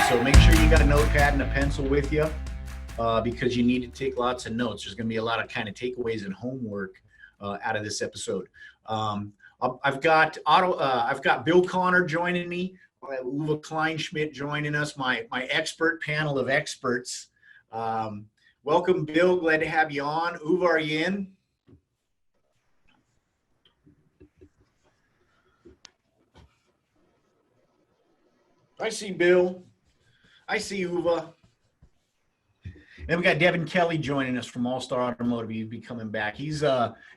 So make sure you got a notepad and a pencil with you because you need to take lots of notes. There's going to be a lot of kind of takeaways and homework out of this episode. I've got Bill Connor joining me, Uwe Kleinschmidt joining us, my expert panel of experts. Welcome, Bill. Glad to have you on. Uwe, are you in? I see Bill. I see Uwe. Then we got Devin Kelley joining us from All Star Automotive. He'll be coming back. He's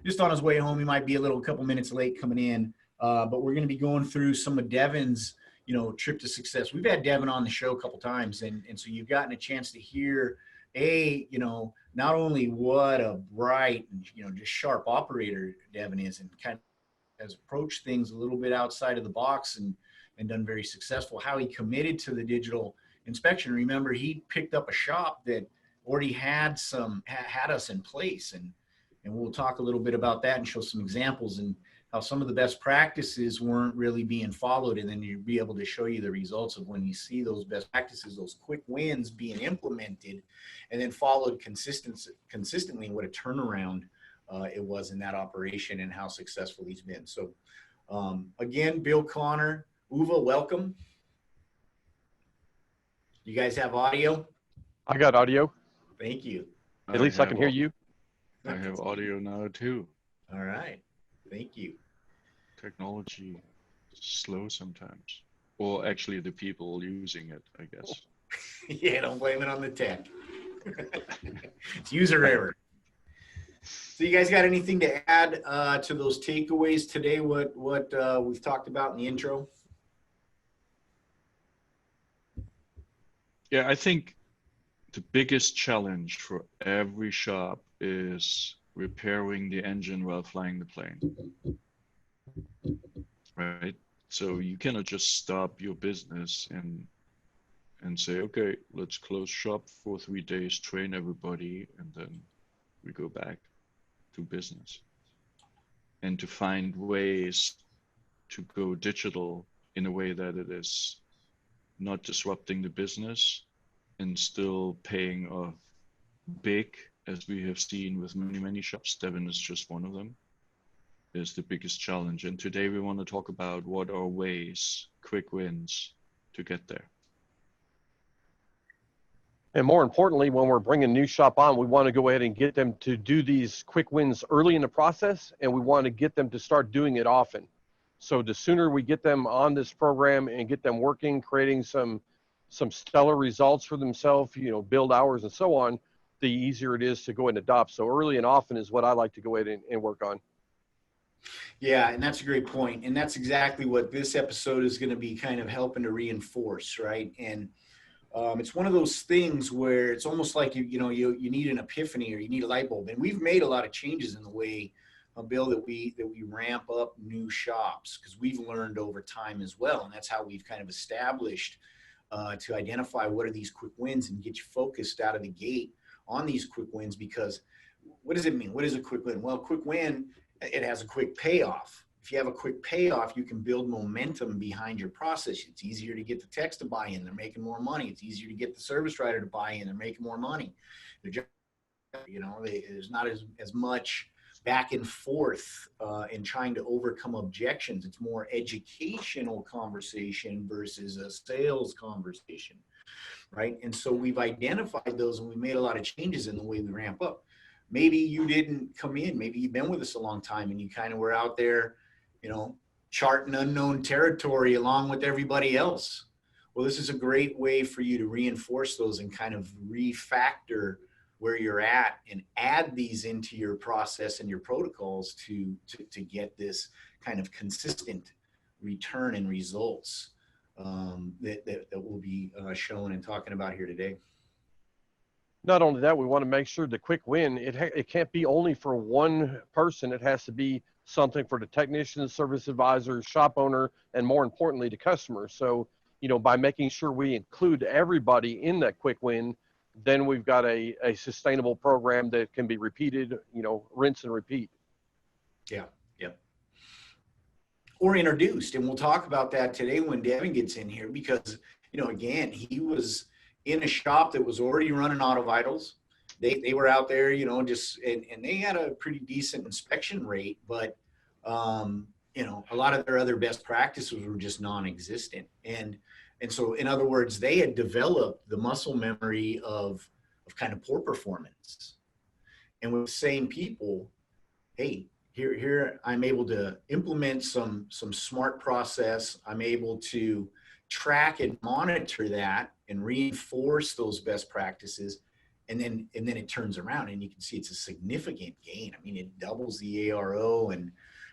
just on his way home. He might be a couple minutes late coming in, but we're going to be going through some of Devin's, trip to success. We've had Devin on the show a couple times, and so you've gotten a chance to hear, not only what a bright and just sharp operator Devin is, and kind of has approached things a little bit outside of the box and done very successful, how he committed to the digital inspection. Remember, he picked up a shop that already had us in place, and we'll talk a little bit about that and show some examples and how some of the best practices weren't really being followed, and then you'll be able to show you the results of when you see those best practices, those quick wins being implemented and then followed consistently, and what a turnaround it was in that operation and how successful he's been. So again, Bill Connor, Uwe, welcome. You guys have audio? I got audio. Thank you. At least I can hear you. I have audio now too. All right. Thank you. Technology is slow sometimes. Well, actually the people using it, I guess. Yeah, don't blame it on the tech. It's user error. So you guys got anything to add to those takeaways today, what we've talked about in the intro? Yeah, I think the biggest challenge for every shop is repairing the engine while flying the plane. Right? So you cannot just stop your business and say, okay, let's close shop for 3 days, train everybody, and then we go back to business. And to find ways to go digital in a way that it is not disrupting the business and still paying off big, as we have seen with many shops. Devin is just one of them, is the biggest challenge. And today we want to talk about what are ways, quick wins to get there. And more importantly, when we're bringing a new shop on, we want to go ahead and get them to do these quick wins early in the process, and we want to get them to start doing it often. So the sooner we get them on this program and get them working, creating some stellar results for themselves, build hours and so on, the easier it is to go and adopt. So early and often is what I like to go ahead and work on. Yeah, and that's a great point. And that's exactly what this episode is going to be kind of helping to reinforce, right? And it's one of those things where it's almost like you need an epiphany or you need a light bulb. And we've made a lot of changes in the way, Bill, that we ramp up new shops, because we've learned over time as well. And that's how we've kind of established to identify what are these quick wins and get you focused out of the gate on these quick wins. Because what does it mean? What is a quick win? Well, quick win, it has a quick payoff. If you have a quick payoff, you can build momentum behind your process. It's easier to get the techs to buy in. They're making more money. It's easier to get the service writer to buy in. They're making more money. There's not as much back and forth in trying to overcome objections. It's more educational conversation versus a sales conversation, right? And so we've identified those, and we made a lot of changes in the way we ramp up. Maybe you didn't come in. Maybe you've been with us a long time and you kind of were out there, charting unknown territory along with everybody else. Well, this is a great way for you to reinforce those and kind of refactor where you're at and add these into your process and your protocols to get this kind of consistent return and results that we'll be showing and talking about here today. Not only that, we want to make sure the quick win, it can't be only for one person. It has to be something for the technician, service advisor, shop owner, and more importantly, the customer. So, by making sure we include everybody in that quick win, then we've got a sustainable program that can be repeated, rinse and repeat. Yeah. Or introduced. And we'll talk about that today when Devin gets in here, because again, he was in a shop that was already running auto vitals. They were out there, and they had a pretty decent inspection rate, but a lot of their other best practices were just non-existent. And so, in other words, they had developed the muscle memory of kind of poor performance. And with the same people, hey, here I'm able to implement some smart process. I'm able to track and monitor that and reinforce those best practices. And then it turns around and you can see it's a significant gain. I mean, it doubles the ARO and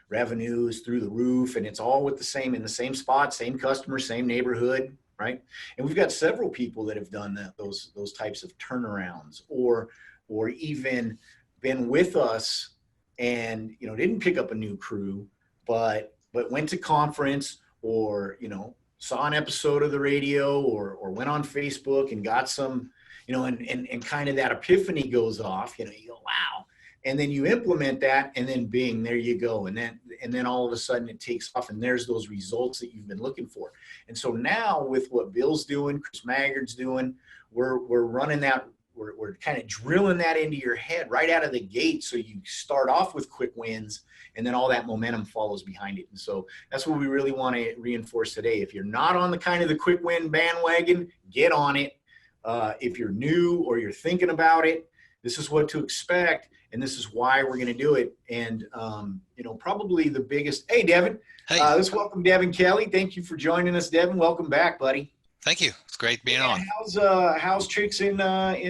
revenues through the roof, and it's all in the same spot, same customer, same neighborhood, right? And we've got several people that have done those types of turnarounds, or even been with us and didn't pick up a new crew, but went to conference, or saw an episode of the radio, or went on Facebook and got some, and kind of that epiphany goes off. You go, wow. And then you implement that, and then bing, there you go. And then all of a sudden it takes off, and there's those results that you've been looking for. And so now with what Bill's doing, Chris Maggard's doing, we're running that, we're kind of drilling that into your head right out of the gate. So you start off with quick wins, and then all that momentum follows behind it. And so that's what we really want to reinforce today. If you're not on the kind of the quick win bandwagon, get on it. If you're new or you're thinking about it, this is what to expect, and this is why we're going to do it. And, probably the biggest, hey, Devin, Hey. Let's welcome Devin Kelley. Thank you for joining us, Devin. Welcome back, buddy. Thank you. It's great being on. How's tricks in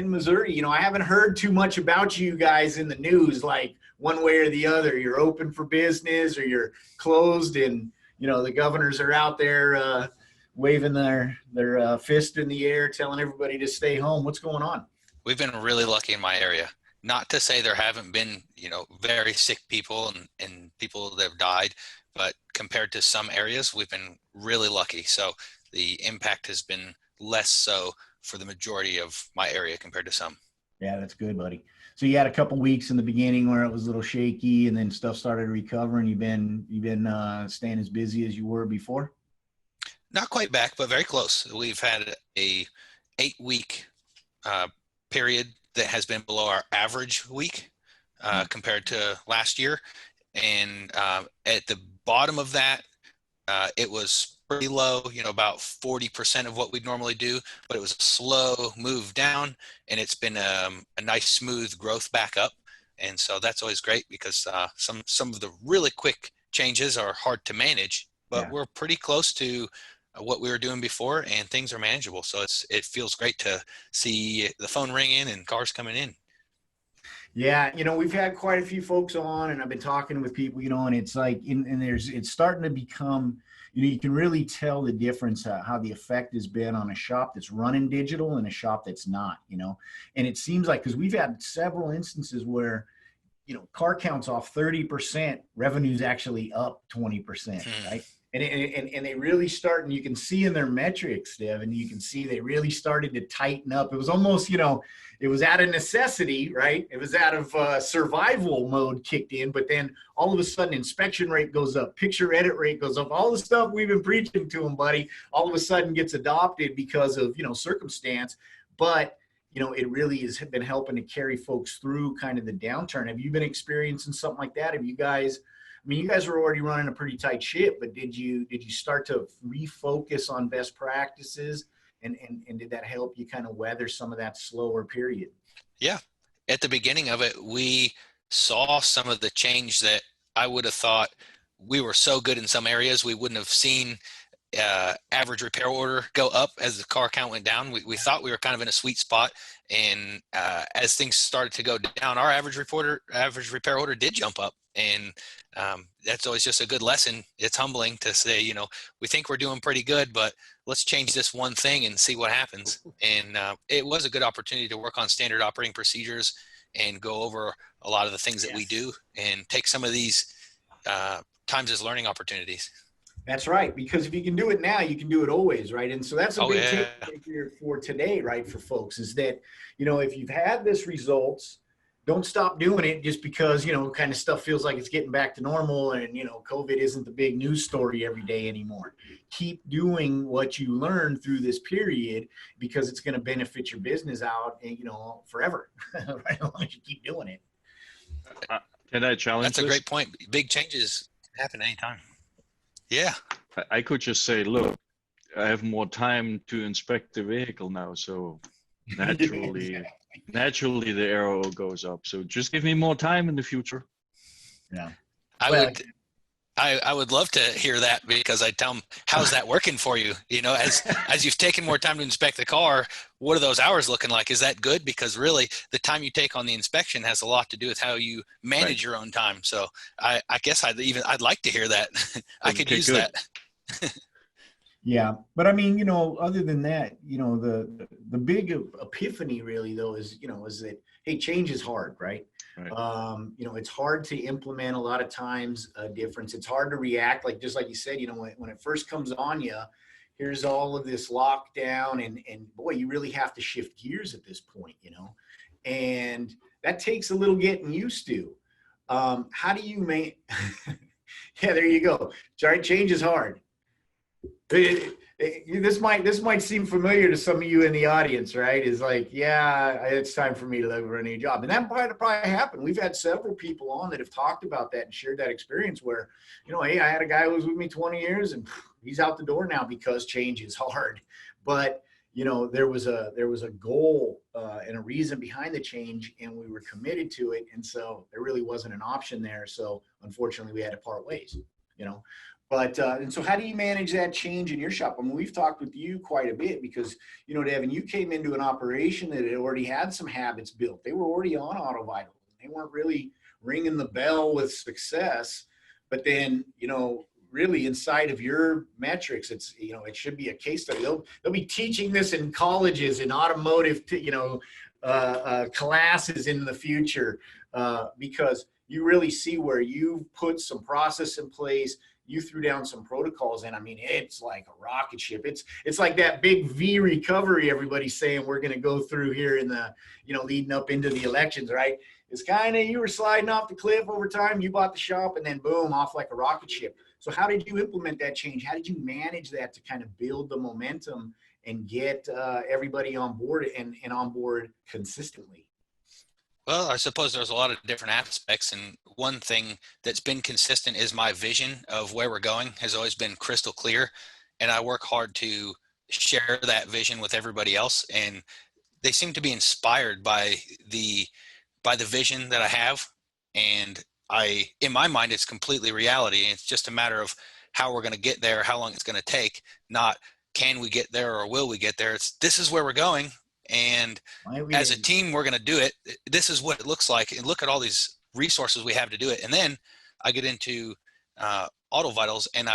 Missouri? I haven't heard too much about you guys in the news, like one way or the other. You're open for business or you're closed, and the governors are out there waving their fist in the air, telling everybody to stay home. What's going on? We've been really lucky in my area. Not to say there haven't been, very sick people and people that have died, but compared to some areas, we've been really lucky. So the impact has been less so for the majority of my area compared to some. Yeah, that's good, buddy. So you had a couple weeks in the beginning where it was a little shaky, and then stuff started recovering. You've been staying as busy as you were before? Not quite back, but very close. We've had a 8-week period that has been below our average week compared to last year. And at the bottom of that, it was pretty low, about 40% of what we'd normally do, but it was a slow move down, and it's been a nice smooth growth back up. And so that's always great, because some of the really quick changes are hard to manage, but we're pretty close to what we were doing before, and things are manageable. So it feels great to see the phone ringing and cars coming in. Yeah, we've had quite a few folks on, and I've been talking with people, and it's like, it's starting to become, you can really tell the difference, how the effect has been on a shop that's running digital and a shop that's not, and it seems like, because we've had several instances where, car counts off 30%, revenue's actually up 20%, right? And they really start, and you can see in their metrics, Devin, you can see they really started to tighten up. It was almost, it was out of necessity, right? It was out of survival mode kicked in, but then all of a sudden inspection rate goes up, picture edit rate goes up, all the stuff we've been preaching to them, buddy, all of a sudden gets adopted because of, circumstance. But, it really has been helping to carry folks through kind of the downturn. Have you been experiencing something like that? Have you guys, you guys were already running a pretty tight ship, but did you start to refocus on best practices, and did that help you kind of weather some of that slower period? Yeah. At the beginning of it, we saw some of the change that I would have thought we were so good in some areas, we wouldn't have seen average repair order go up as the car count went down. We thought we were kind of in a sweet spot, and as things started to go down, our average repair order did jump up. And that's always just a good lesson. It's humbling to say, we think we're doing pretty good, but let's change this one thing and see what happens. And it was a good opportunity to work on standard operating procedures and go over a lot of the things that we do, and take some of these times as learning opportunities. That's right, because if you can do it now, you can do it always, right? And so that's a big takeaway here for today, right, for folks, is that, if you've had this results, don't stop doing it just because, kind of stuff feels like it's getting back to normal and, COVID isn't the big news story every day anymore. Keep doing what you learned through this period because it's going to benefit your business out, forever, right? As long as you keep doing it. Can I challenge That's a this? great point. Big changes happen anytime. Yeah. I could just say, look, I have more time to inspect the vehicle now, so naturally the arrow goes up. So just give me more time in the future. Yeah. I would love to hear that, because I tell them, how's that working for you? As you've taken more time to inspect the car, what are those hours looking like? Is that good? Because really the time you take on the inspection has a lot to do with how you manage your own time. So I guess I'd like to hear that. I could use good. that. Yeah. But I mean, other than that, the big epiphany really though is that, hey, change is hard, right? Right. It's hard to implement a lot of times a difference. It's hard to react. Just like you said, when it first comes on you, here's all of this lockdown and boy, you really have to shift gears at this point, and that takes a little getting used to. How do you yeah, there you go. Sorry, change is hard. This might seem familiar to some of you in the audience, right? Is like, yeah, it's time for me to look for a new job. And that might probably happen. We've had several people on that have talked about that and shared that experience where, hey, I had a guy who was with me 20 years and he's out the door now because change is hard. But, there was a goal and a reason behind the change, and we were committed to it. And so there really wasn't an option there. So unfortunately we had to part ways, But, and so how do you manage that change in your shop? I mean, we've talked with you quite a bit because, Devin, you came into an operation that had already had some habits built. They were already on Autovital. They weren't really ringing the bell with success, but then, really inside of your metrics, it's, it should be a case study. They'll be teaching this in colleges, in automotive, classes in the future, because you really see where you've put some process in place. You threw down some protocols, and I mean, it's like a rocket ship. It's like that big V recovery everybody's saying we're going to go through here in the, leading up into the elections, right? It's kind of, you were sliding off the cliff over time. You bought the shop and then boom, off like a rocket ship. So how did you implement that change? How did you manage that to kind of build the momentum and get everybody on board and on board consistently? Well, I suppose there's a lot of different aspects, and one thing that's been consistent is my vision of where we're going has always been crystal clear, and I work hard to share that vision with everybody else, and they seem to be inspired by the vision that I have, and in my mind, it's completely reality. It's just a matter of how we're going to get there, how long it's going to take, not can we get there or will we get there. This is where we're going. And as a team, we're going to do it. This is what it looks like. And look at all these resources we have to do it. And then I get into Auto Vitals, and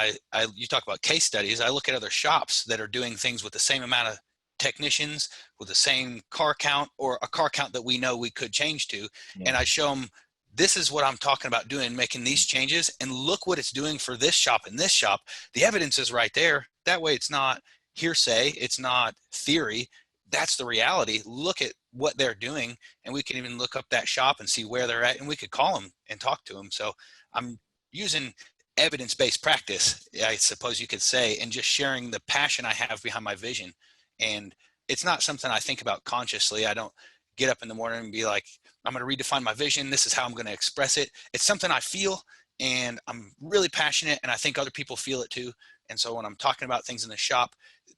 you talk about case studies. I look at other shops that are doing things with the same amount of technicians, with the same car count, or a car count that we know we could change to. Yeah. And I show them, this is what I'm talking about doing, making these changes. And look what it's doing for this shop and this shop. The evidence is right there. That way it's not hearsay. It's not theory. That's the reality. Look at what they're doing, and we can even look up that shop and see where they're at, and we could call them and talk to them. So I'm using evidence-based practice, I suppose you could say, and just sharing the passion I have behind my vision. And it's not something I think about consciously. I don't get up in the morning and be like, I'm going to redefine my vision. This is how I'm going to express it. It's something I feel, and I'm really passionate, and I think other people feel it too. And so when I'm talking about things in the shop,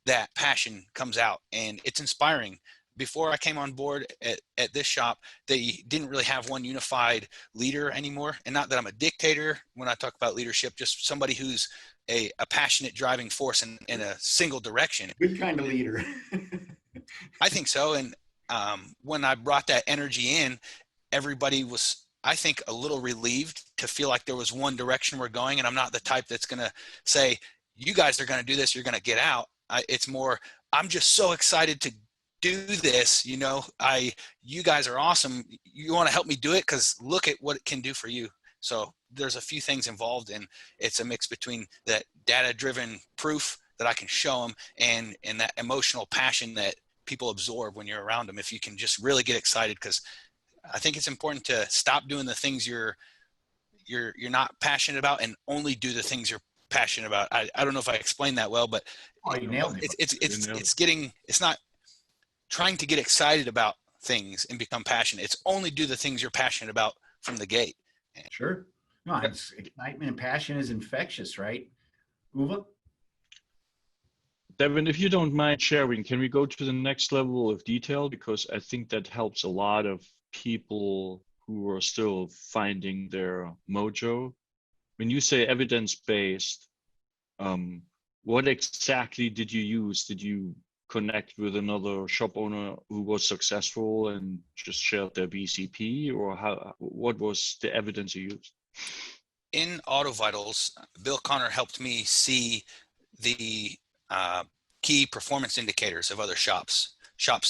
that passion comes out, and it's inspiring. Before I came on board at this shop, they didn't really have one unified leader anymore. And not that I'm a dictator when I talk about leadership, just somebody who's a passionate driving force in a single direction. Good kind of leader. I think so. And when I brought that energy in, everybody was, I think, a little relieved to feel like there was one direction we're going. And I'm not the type that's going to say, you guys are going to do this, you're going to get out. It's more, I'm just so excited to do this. You guys are awesome. You want to help me do it? Because look at what it can do for you. So there's a few things involved, and it's a mix between that data-driven proof that I can show them and that emotional passion that people absorb when you're around them. If you can just really get excited, because I think it's important to stop doing the things you're not passionate about and only do the things you're passionate about. I don't know if I explained that well, but You nailed it. it's not trying to get excited about things and become passionate. It's only do the things you're passionate about from the gate. Sure. No, it's excitement and passion is infectious, right? Uwe? Devin, if you don't mind sharing, can we go to the next level of detail? Because I think that helps a lot of people who are still finding their mojo. When you say evidence-based, what exactly did you use? Did you connect with another shop owner who was successful and just shared their BCP, or what was the evidence you used? In Auto Vitals, Bill Connor helped me see the key performance indicators of other shops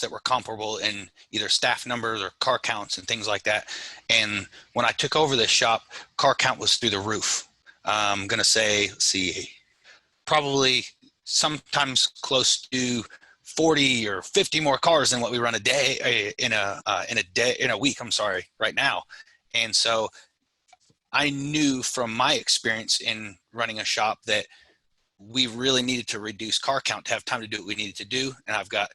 that were comparable in either staff numbers or car counts and things like that. And when I took over this shop, car count was through the roof. I'm going to say, let's see, probably sometimes close to 40 or 50 more cars than what we run a day in a week. I'm sorry, right now. And so I knew from my experience in running a shop that we really needed to reduce car count to have time to do what we needed to do. And I've got,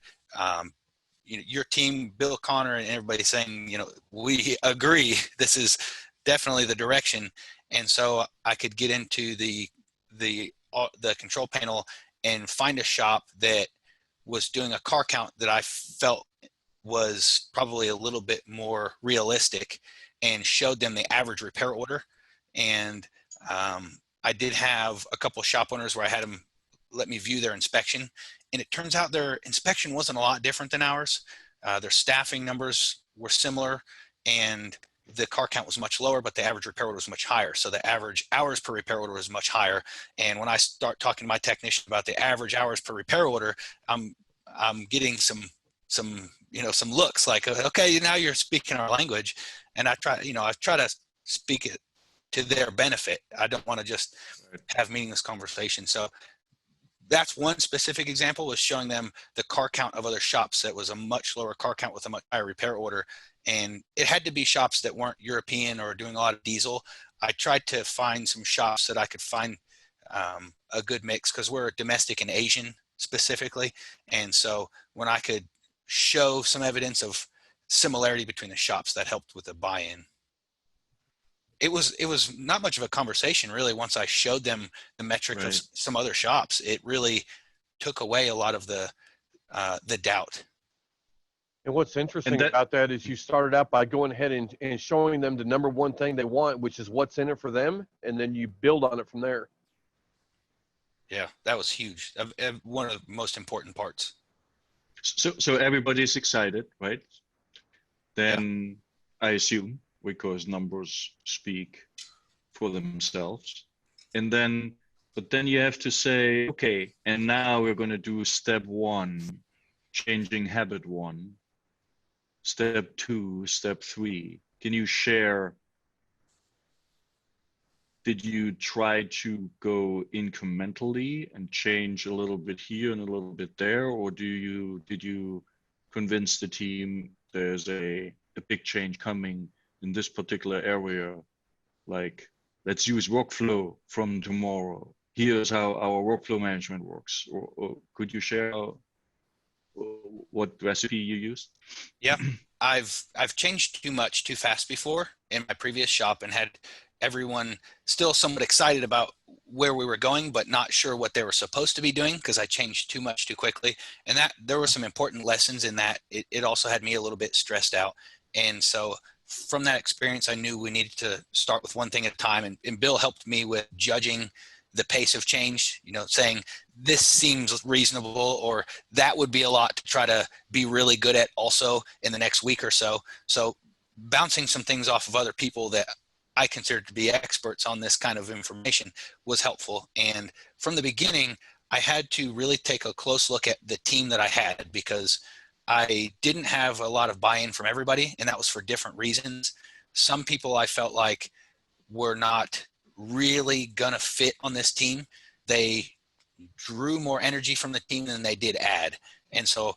your team, Bill Connor and everybody saying, we agree, this is definitely the direction. And so I could get into the control panel and find a shop that was doing a car count that I felt was probably a little bit more realistic, and showed them the average repair order. And I did have a couple of shop owners where I had them let me view their inspection, and it turns out their inspection wasn't a lot different than ours. Their staffing numbers were similar, and the car count was much lower, but the average repair order was much higher. So the average hours per repair order was much higher. And when I start talking to my technician about the average hours per repair order, I'm getting some looks like, okay, now you're speaking our language. And I try to speak it to their benefit. I don't want to just have meaningless conversation. So that's one specific example, was showing them the car count of other shops that was a much lower car count with a much higher repair order. And it had to be shops that weren't European or doing a lot of diesel. I tried to find some shops that I could find a good mix, because we're domestic and Asian specifically. And so when I could show some evidence of similarity between the shops, that helped with the buy-in. It was not much of a conversation, really. Once I showed them the metrics of some other shops, it really took away a lot of the doubt. And what's interesting about that is you started out by going ahead and showing them the number one thing they want, which is what's in it for them, and then you build on it from there. Yeah, that was huge. One of the most important parts. So everybody's excited, right? Then I assume, because numbers speak for themselves. But then you have to say, okay, and now we're going to do step 1, changing habit 1, step 2, step 3. Can you share, did you try to go incrementally and change a little bit here and a little bit there? Or did you convince the team there's a big change coming in this particular area? Like, let's use workflow from tomorrow. Here's how our workflow management works. Or could you share what recipe you used? Yeah, I've changed too much too fast before in my previous shop, and had everyone still somewhat excited about where we were going, but not sure what they were supposed to be doing, because I changed too much too quickly. And that there were some important lessons in that. It also had me a little bit stressed out. And so from that experience, I knew we needed to start with one thing at a time. And Bill helped me with judging the pace of change, saying this seems reasonable, or that would be a lot to try to be really good at also in the next week or so. So bouncing some things off of other people that I considered to be experts on this kind of information was helpful. And from the beginning, I had to really take a close look at the team that I had, because I didn't have a lot of buy-in from everybody, and that was for different reasons. Some people I felt like were not really gonna fit on this team. They drew more energy from the team than they did add. And so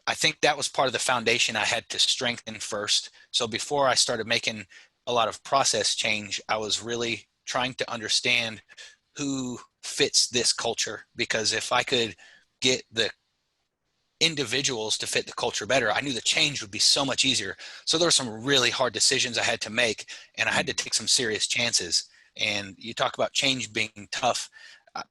I think that was part of the foundation I had to strengthen first. So before I started making a lot of process change, I was really trying to understand who fits this culture, because if I could get the individuals to fit the culture better, I knew the change would be so much easier. So there were some really hard decisions I had to make, and I had to take some serious chances. And you talk about change being tough,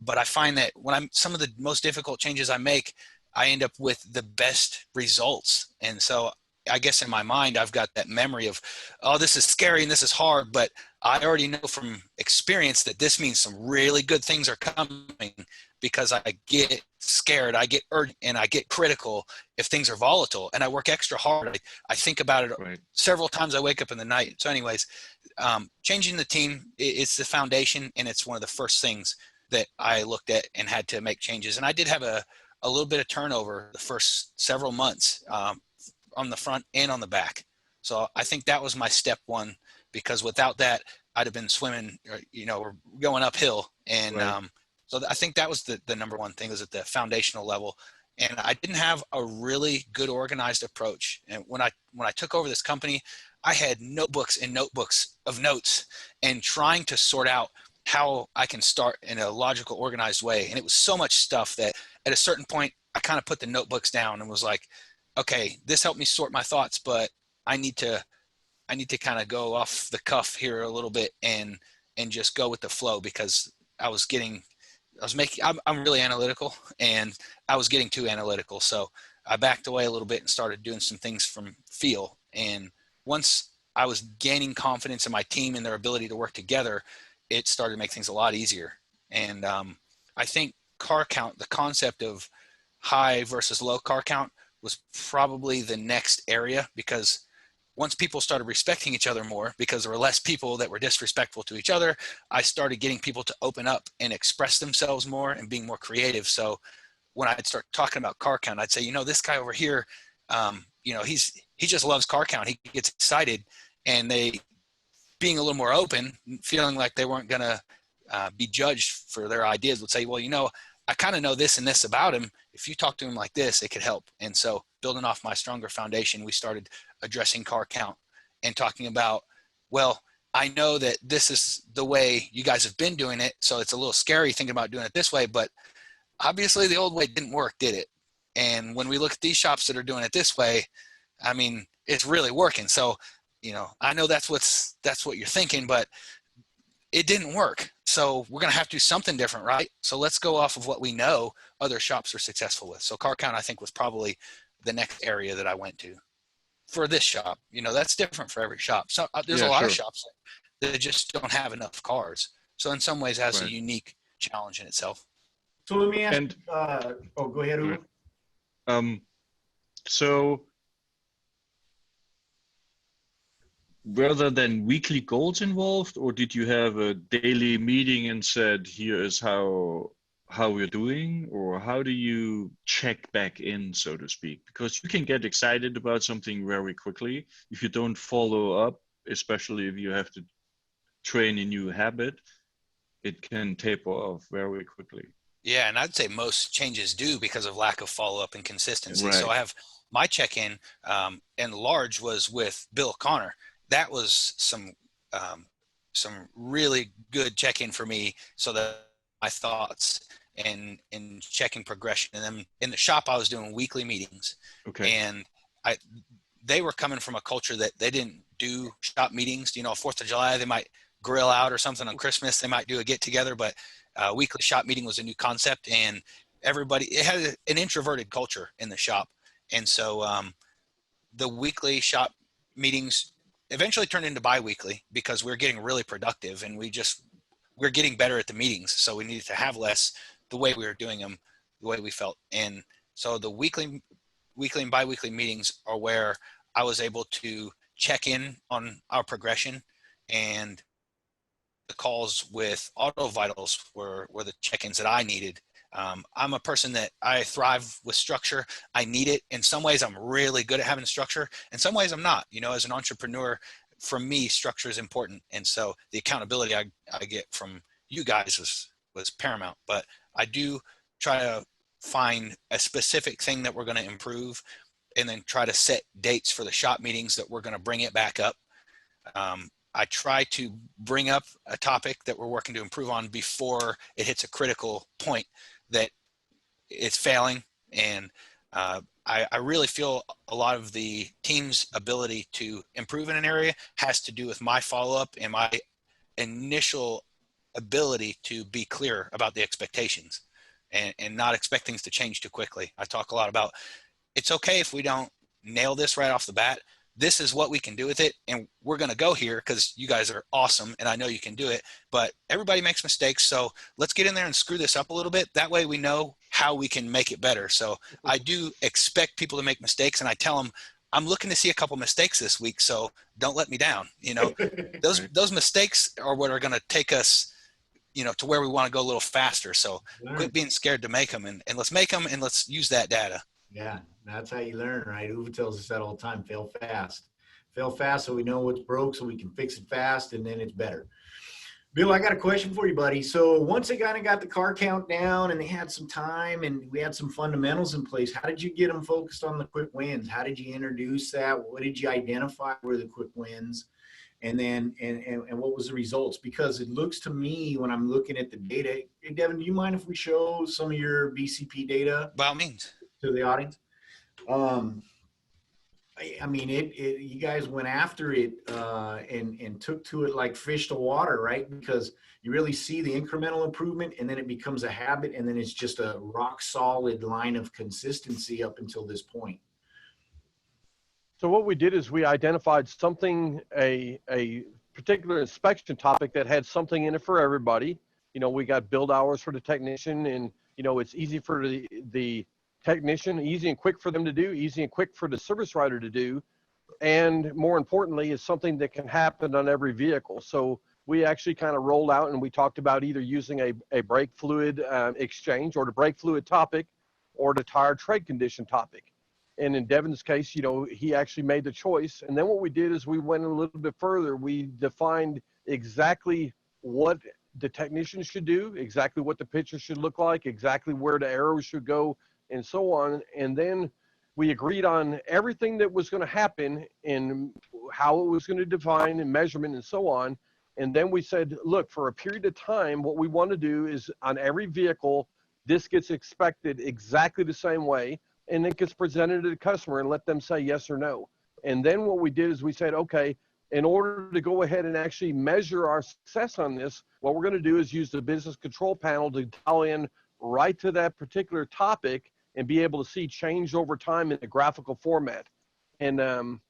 but I find that when some of the most difficult changes I make, I end up with the best results. And so I guess in my mind, I've got that memory of, oh, this is scary and this is hard, but I already know from experience that this means some really good things are coming, because I get scared, I get urgent, and I get critical if things are volatile, and I work extra hard. I think about it Right. several times. I wake up in the night. So anyways, changing the team, it's the foundation, and it's one of the first things that I looked at and had to make changes. And I did have a little bit of turnover the first several months, on the front and on the back. So I think that was my step one, because without that, I'd have been swimming, or going uphill. And Right. so I think that was the number one thing, is at the foundational level. And I didn't have a really good organized approach. And when I took over this company, I had notebooks and notebooks of notes, and trying to sort out how I can start in a logical, organized way. And it was so much stuff that at a certain point, I kind of put the notebooks down and was like, okay, this helped me sort my thoughts, but I need to kind of go off the cuff here a little bit and just go with the flow, because I'm really analytical, and I was getting too analytical. So I backed away a little bit and started doing some things from feel. And once I was gaining confidence in my team and their ability to work together, it started to make things a lot easier. And I think car count, the concept of high versus low car count, was probably the next area, because once people started respecting each other more, because there were less people that were disrespectful to each other, I started getting people to open up and express themselves more and being more creative. So when I'd start talking about car count, I'd say, this guy over here, he just loves car count. He gets excited, and they, being a little more open, feeling like they weren't going to be judged for their ideas, would say, well, I kind of know this and this about him. If you talk to him like this, it could help. And so building off my stronger foundation, we started addressing car count and talking about, well, I know that this is the way you guys have been doing it, so it's a little scary thinking about doing it this way, but obviously the old way didn't work, did it? And when we look at these shops that are doing it this way, I mean, it's really working. So, I know that's what you're thinking, but it didn't work. So we're going to have to do something different, right? So let's go off of what we know other shops are successful with. So car count, I think, was probably the next area that I went to for this shop. That's different for every shop. So there's a lot of shops that just don't have enough cars. So in some ways, it has a unique challenge in itself. So let me ask. And Go ahead, Uwe. So were there then weekly goals involved, or did you have a daily meeting and said, here is how we're doing, or how do you check back in, so to speak? Because you can get excited about something very quickly. If you don't follow up, especially if you have to train a new habit, it can taper off very quickly. Yeah, and I'd say most changes do, because of lack of follow-up and consistency. Right. So I have my check-in, and large was with Bill Connor. That was some really good check-in for me, so that my thoughts and checking progression. And then in the shop, I was doing weekly meetings. Okay. And they were coming from a culture that they didn't do shop meetings. 4th of July, they might grill out, or something on Christmas, they might do a get together, but weekly shop meeting was a new concept, and it had an introverted culture in the shop. And so the weekly shop meetings eventually turned into bi-weekly, because we were getting really productive, and we're getting better at the meetings. So we needed to have less, the way we were doing them, the way we felt. And so the weekly and bi-weekly meetings are where I was able to check in on our progression, and the calls with Auto Vitals were the check-ins that I needed. I'm a person that I thrive with structure. I need it. In some ways, I'm really good at having structure. In some ways, I'm not. As an entrepreneur, for me, structure is important. And so the accountability I get from you guys was paramount. But I do try to find a specific thing that we're going to improve and then try to set dates for the shop meetings that we're going to bring it back up. I try to bring up a topic that we're working to improve on before it hits a critical point that it's failing. And I really feel a lot of the team's ability to improve in an area has to do with my follow-up and my initial ability to be clear about the expectations and not expect things to change too quickly. I talk a lot about it's okay if we don't nail this right off the bat. This is what we can do with it, and we're going to go here because you guys are awesome, and I know you can do it, but everybody makes mistakes, so let's get in there and screw this up a little bit. That way we know how we can make it better. So I do expect people to make mistakes, and I tell them, I'm looking to see a couple mistakes this week, so don't let me down. Those mistakes are what are going to take us to where we want to go a little faster. So quit being scared to make them, and let's make them, and let's use that data. Yeah, that's how you learn, right? Uwe tells us that all the time, fail fast. Fail fast so we know what's broke so we can fix it fast, and then it's better. Bill, I got a question for you, buddy. So once they kind of got the car count down and they had some time and we had some fundamentals in place, how did you get them focused on the quick wins? How did you introduce that? What did you identify were the quick wins? And then, and what was the results? Because it looks to me when I'm looking at the data, hey, Devin, do you mind if we show some of your BCP data? By all means. To the audience? I mean, you guys went after it and took to it like fish to water, right? Because you really see the incremental improvement, and then it becomes a habit, and then it's just a rock solid line of consistency up until this point. So what we did is we identified something, a particular inspection topic that had something in it for everybody. We got build hours for the technician, and it's easy for the technician, easy and quick for them to do, easy and quick for the service writer to do, and more importantly, is something that can happen on every vehicle. So we actually kind of rolled out and we talked about either using a brake fluid exchange, or the brake fluid topic, or the tire tread condition topic. And in Devin's case, he actually made the choice. And then what we did is we went a little bit further. We defined exactly what the technician should do, exactly what the picture should look like, exactly where the arrows should go, and so on. And then we agreed on everything that was going to happen and how it was going to define and measurement and so on. And then we said, look, for a period of time, what we want to do is on every vehicle, this gets expected exactly the same way, and it gets presented to the customer and let them say yes or no. And then what we did is we said, okay, in order to go ahead and actually measure our success on this, what we're going to do is use the business control panel to dial in right to that particular topic and be able to see change over time in a graphical format. And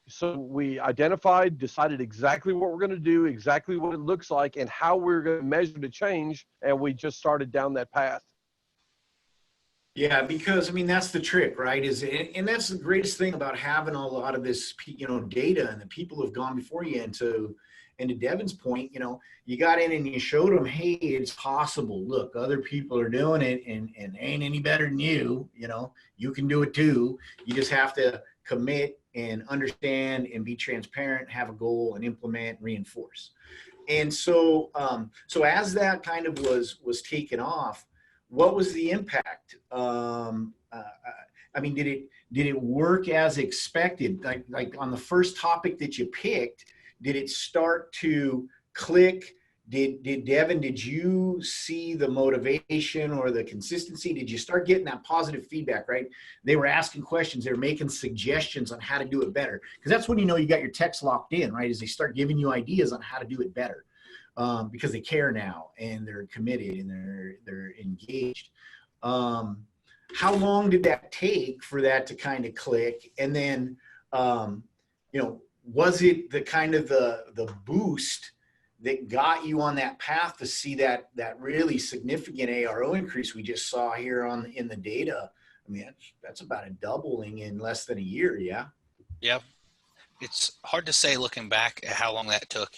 so we identified, decided exactly what we're going to do, exactly what it looks like, and how we're going to measure the change, and we just started down that path. Yeah, because I mean that's the trick, right? And that's the greatest thing about having a lot of this, data, and the people have gone before you. And to Devin's point, you got in and you showed them, hey, it's possible. Look, other people are doing it, and ain't any better than you. You can do it too. You just have to commit and understand and be transparent, have a goal, and implement, and reinforce. And so, so as that kind of was taken off, what was the impact? I mean, did it work as expected? Like on the first topic that you picked, did it start to click? Did Devin, did you see the motivation or the consistency? Did you start getting that positive feedback, right? They were asking questions. They were making suggestions on how to do it better. Because that's when you got your techs locked in, right? As they start giving you ideas on how to do it better. Because they care now and they're committed and they're engaged. How long did that take for that to kind of click? And then, was it the kind of the boost that got you on that path to see that really significant ARO increase we just saw here in the data? I mean, that's about a doubling in less than a year. Yeah. Yeah. It's hard to say looking back at how long that took.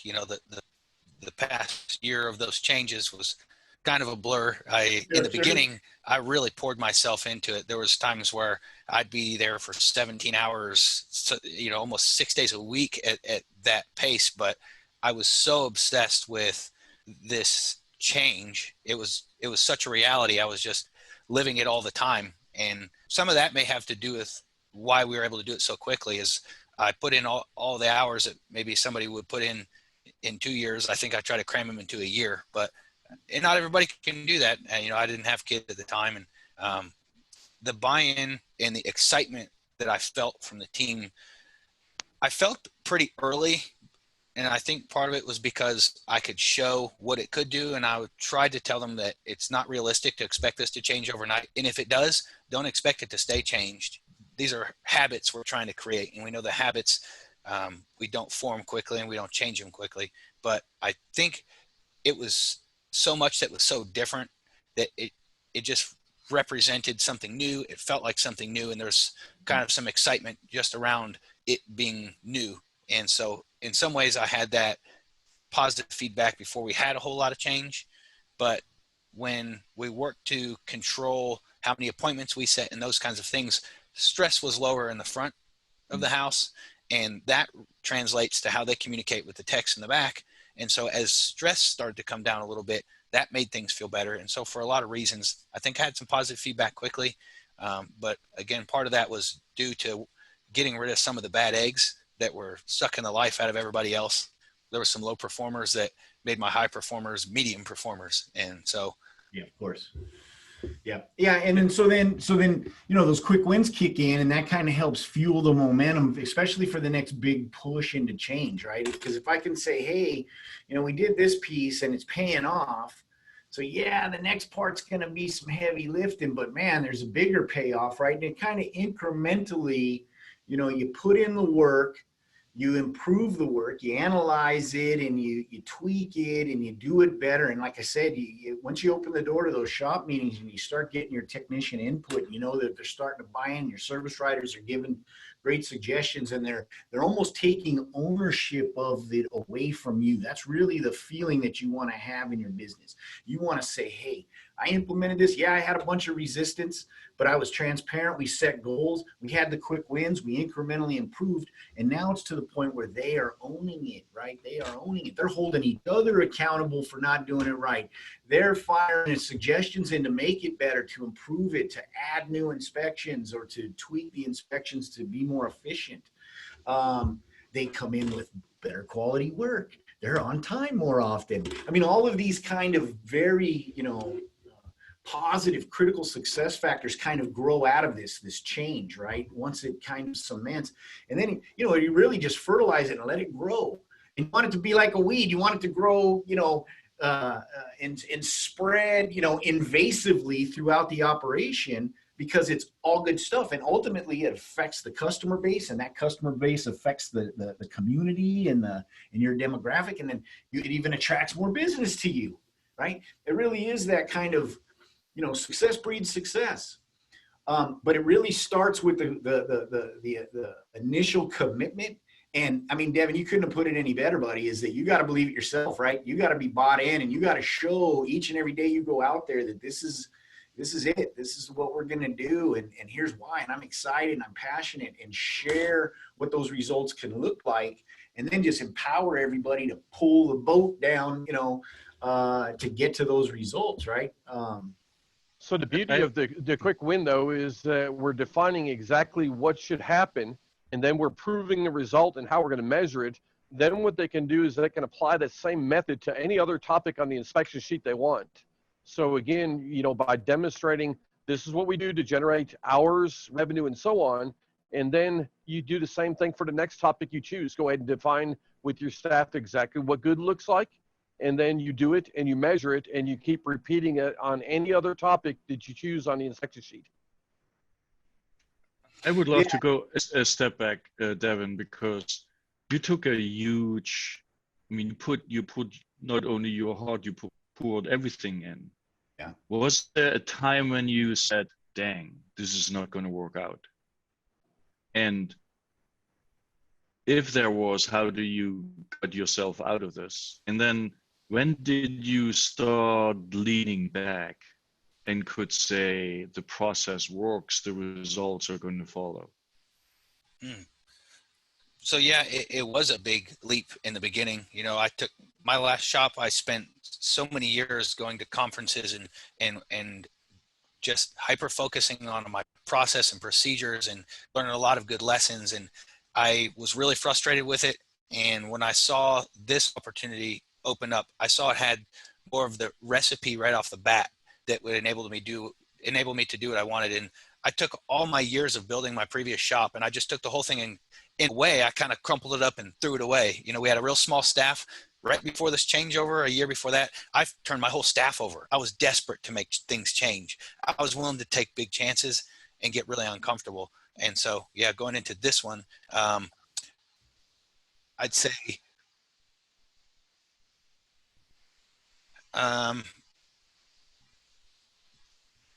The past year of those changes was kind of a blur. In the beginning, I really poured myself into it. There was times where I'd be there for 17 hours, almost 6 days a week at that pace. But I was so obsessed with this change. It was such a reality. I was just living it all the time. And some of that may have to do with why we were able to do it so quickly is I put in all the hours that maybe somebody would put in 2 years. I think I try to cram them into a year, but and not everybody can do that. And, I didn't have kids at the time, and the buy-in and the excitement that I felt from the team, I felt pretty early. And I think part of it was because I could show what it could do. And I would try to tell them that it's not realistic to expect this to change overnight. And if it does, don't expect it to stay changed. These are habits we're trying to create. And we know the habits, we don't form quickly and we don't change them quickly. But I think it was so much that was so different that it just represented something new. It felt like something new. And there's kind of some excitement just around it being new. And so in some ways I had that positive feedback before we had a whole lot of change. But when we worked to control how many appointments we set and those kinds of things, stress was lower in the front of the house. And that translates to how they communicate with the techs in the back. And so as stress started to come down a little bit, that made things feel better. And so for a lot of reasons, I think I had some positive feedback quickly. But again, part of that was due to getting rid of some of the bad eggs that were sucking the life out of everybody else. There were some low performers that made my high performers medium performers. And so, yeah, of course. Yeah. Yeah. And then, so then, those quick wins kick in, and that kind of helps fuel the momentum, especially for the next big push into change, right? Because if I can say, hey, we did this piece and it's paying off. So yeah, the next part's going to be some heavy lifting, but man, there's a bigger payoff, right? And it kind of incrementally, you put in the work, you improve the work, you analyze it, and you tweak it, and you do it better. And like I said, once you open the door to those shop meetings and you start getting your technician input, that they're starting to buy in. Your service writers are giving great suggestions, and they're almost taking ownership of it away from you. That's really the feeling that you want to have in your business. You want to say, hey, I implemented this. Yeah, I had a bunch of resistance, but I was transparent. We set goals. We had the quick wins. We incrementally improved. And now it's to the point where they are owning it, right? They are owning it. They're holding each other accountable for not doing it right. They're firing suggestions in to make it better, to improve it, to add new inspections, or to tweak the inspections to be more efficient. They come in with better quality work. They're on time more often. I mean, all of these kind of very, positive critical success factors kind of grow out of this change, right? Once it kind of cements, and then, you really just fertilize it and let it grow. And you want it to be like a weed. You want it to grow, and spread, invasively throughout the operation, because it's all good stuff. And ultimately it affects the customer base, and that customer base affects the community and your demographic. And then it even attracts more business to you, right? It really is that kind of, success breeds success. But it really starts with the initial commitment. And I mean, Devin, you couldn't have put it any better, buddy, is that you got to believe it yourself, right? You got to be bought in, and you got to show each and every day you go out there that this is it. This is what we're going to do. And here's why. And I'm excited and I'm passionate, and share what those results can look like. And then just empower everybody to pull the boat down, to get to those results, right? So the beauty of the quick win, though, is that we're defining exactly what should happen, and then we're proving the result and how we're going to measure it. Then what they can do is they can apply that same method to any other topic on the inspection sheet they want. So again, by demonstrating this is what we do to generate hours, revenue, and so on, and then you do the same thing for the next topic you choose. Go ahead and define with your staff exactly what good looks like. And then you do it and you measure it and you keep repeating it on any other topic that you choose on the inspection sheet. I would love to go a step back, Devin, because you took a huge, you put not only your heart, you poured everything in. Yeah. Was there a time when you said, dang, this is not going to work out? And if there was, how do you get yourself out of this? And then when did you start leaning back and could say the process works, the results are going to follow? So yeah, it was a big leap in the beginning. You know, I took my last shop. I spent so many years going to conferences and just hyper focusing on my process and procedures and learning a lot of good lessons. And I was really frustrated with it. And when I saw this opportunity open up, I saw it had more of the recipe right off the bat that would enable me to do what I wanted. And I took all my years of building my previous shop, and I just took the whole thing and in a way, I kind of crumpled it up and threw it away. You know, we had a real small staff. Right before this changeover, a year before that, I turned my whole staff over. I was desperate to make things change. I was willing to take big chances and get really uncomfortable. And so, yeah, going into this one, I'd say,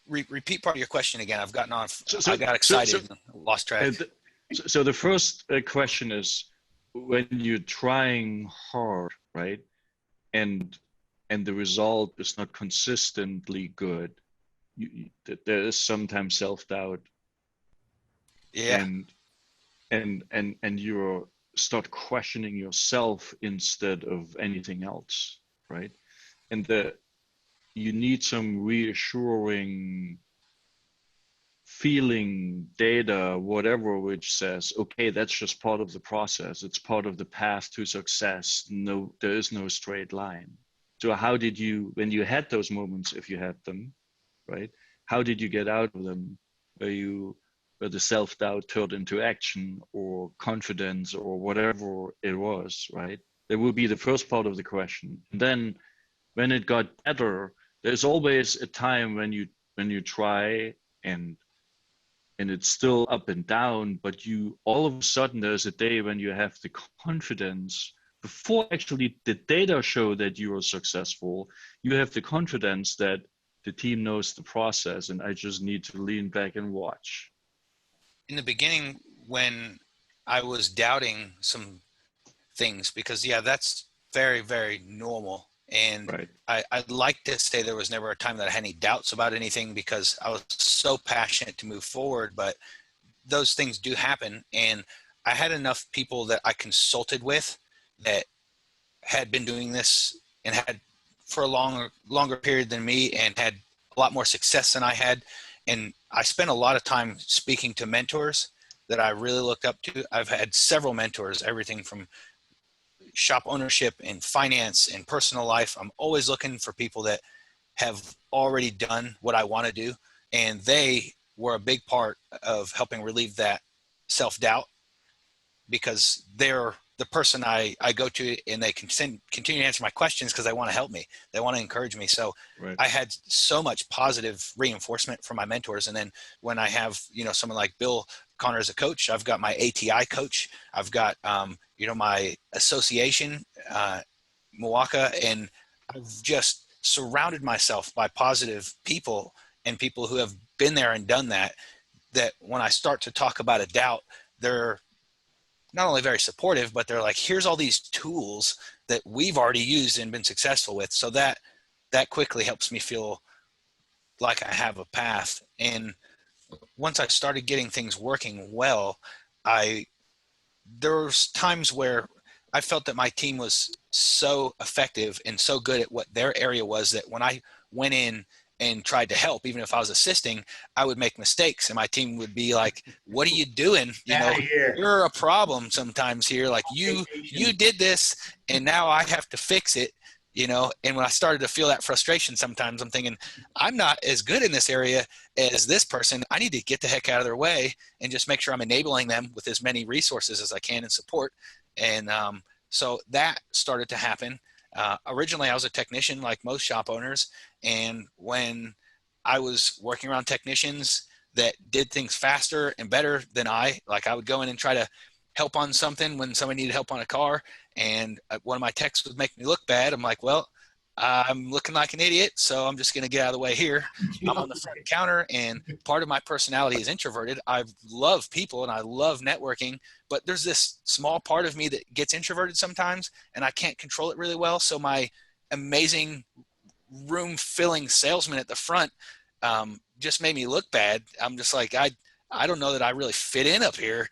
repeat part of your question again. I've gotten off. I got excited and lost track. So the first question is, when you're trying hard, right, and the result is not consistently good, there is sometimes self-doubt. Yeah. And you start questioning yourself instead of anything else, right? And you need some reassuring feeling, data, whatever, which says, okay, that's just part of the process. It's part of the path to success. No, there is no straight line. So how did you, when you had those moments, if you had them, right? How did you get out of them? Where the self-doubt turned into action or confidence or whatever it was, right? That would be the first part of the question. And then when it got better, there's always a time when you try and it's still up and down, but you all of a sudden there's a day when you have the confidence before actually the data show that you are successful. You have the confidence that the team knows the process and I just need to lean back and watch. In the beginning, when I was doubting some things, because yeah, that's very, very normal. And right. I'd like to say there was never a time that I had any doubts about anything because I was so passionate to move forward, but those things do happen. And I had enough people that I consulted with that had been doing this and had for a longer period than me and had a lot more success than I had. And I spent a lot of time speaking to mentors that I really looked up to. I've had several mentors, everything from shop ownership and finance and personal life. I'm always looking for people that have already done what I want to do. And they were a big part of helping relieve that self-doubt because they're the person I go to and they continue to answer my questions because they want to help me. They want to encourage me. So right. I had so much positive reinforcement from my mentors. And then when I have, someone like Bill Connor as a coach, I've got my ATI coach. I've got, my association, Milwaukee, and I've just surrounded myself by positive people and people who have been there and done that when I start to talk about a doubt, they're not only very supportive, but they're like, here's all these tools that we've already used and been successful with. So that quickly helps me feel like I have a path. And once I started getting things working well, there was times where I felt that my team was so effective and so good at what their area was that when I went in and tried to help, even if I was assisting, I would make mistakes and my team would be like, what are you doing? You're a problem sometimes here. Like you did this and now I have to fix it, and when I started to feel that frustration, sometimes I'm thinking I'm not as good in this area as this person. I need to get the heck out of their way and just make sure I'm enabling them with as many resources as I can and support. And so that started to happen. Originally I was a technician like most shop owners. And when I was working around technicians that did things faster and better than I would go in and try to help on something when somebody needed help on a car. And one of my techs would make me look bad. I'm like, well, I'm looking like an idiot, so I'm just going to get out of the way here. I'm on the front counter, and part of my personality is introverted. I love people and I love networking, but there's this small part of me that gets introverted sometimes, and I can't control it really well. So my amazing room-filling salesman at the front just made me look bad. I'm just like, I don't know that I really fit in up here.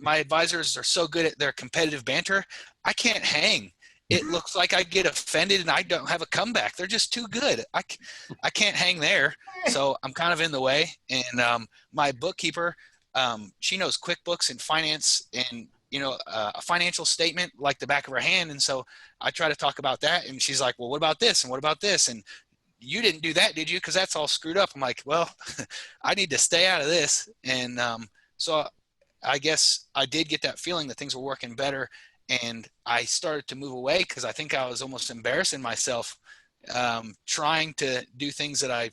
My advisors are so good at their competitive banter. I can't hang it looks like I get offended and I don't have a comeback. They're just too good. I can't hang there. So I'm kind of in the way. And my bookkeeper, she knows QuickBooks and finance and, a financial statement like the back of her hand. And so I try to talk about that. And she's like, well, what about this? And what about this? And you didn't do that, did you? Because that's all screwed up. I'm like, well, I need to stay out of this. And so I guess I did get that feeling that things were working better. And I started to move away because I think I was almost embarrassing myself trying to do things that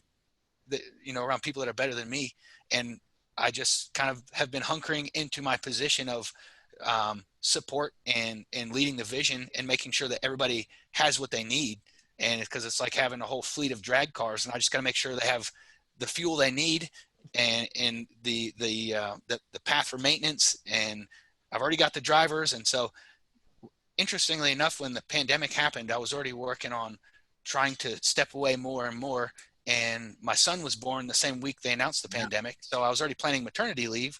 around people that are better than me. And I just kind of have been hunkering into my position of support and leading the vision and making sure that everybody has what they need. And because it's like having a whole fleet of drag cars, and I just got to make sure they have the fuel they need and the path for maintenance. And I've already got the drivers. And so interestingly enough, when the pandemic happened, I was already working on trying to step away more and more. And my son was born the same week they announced the pandemic. So I was already planning maternity leave,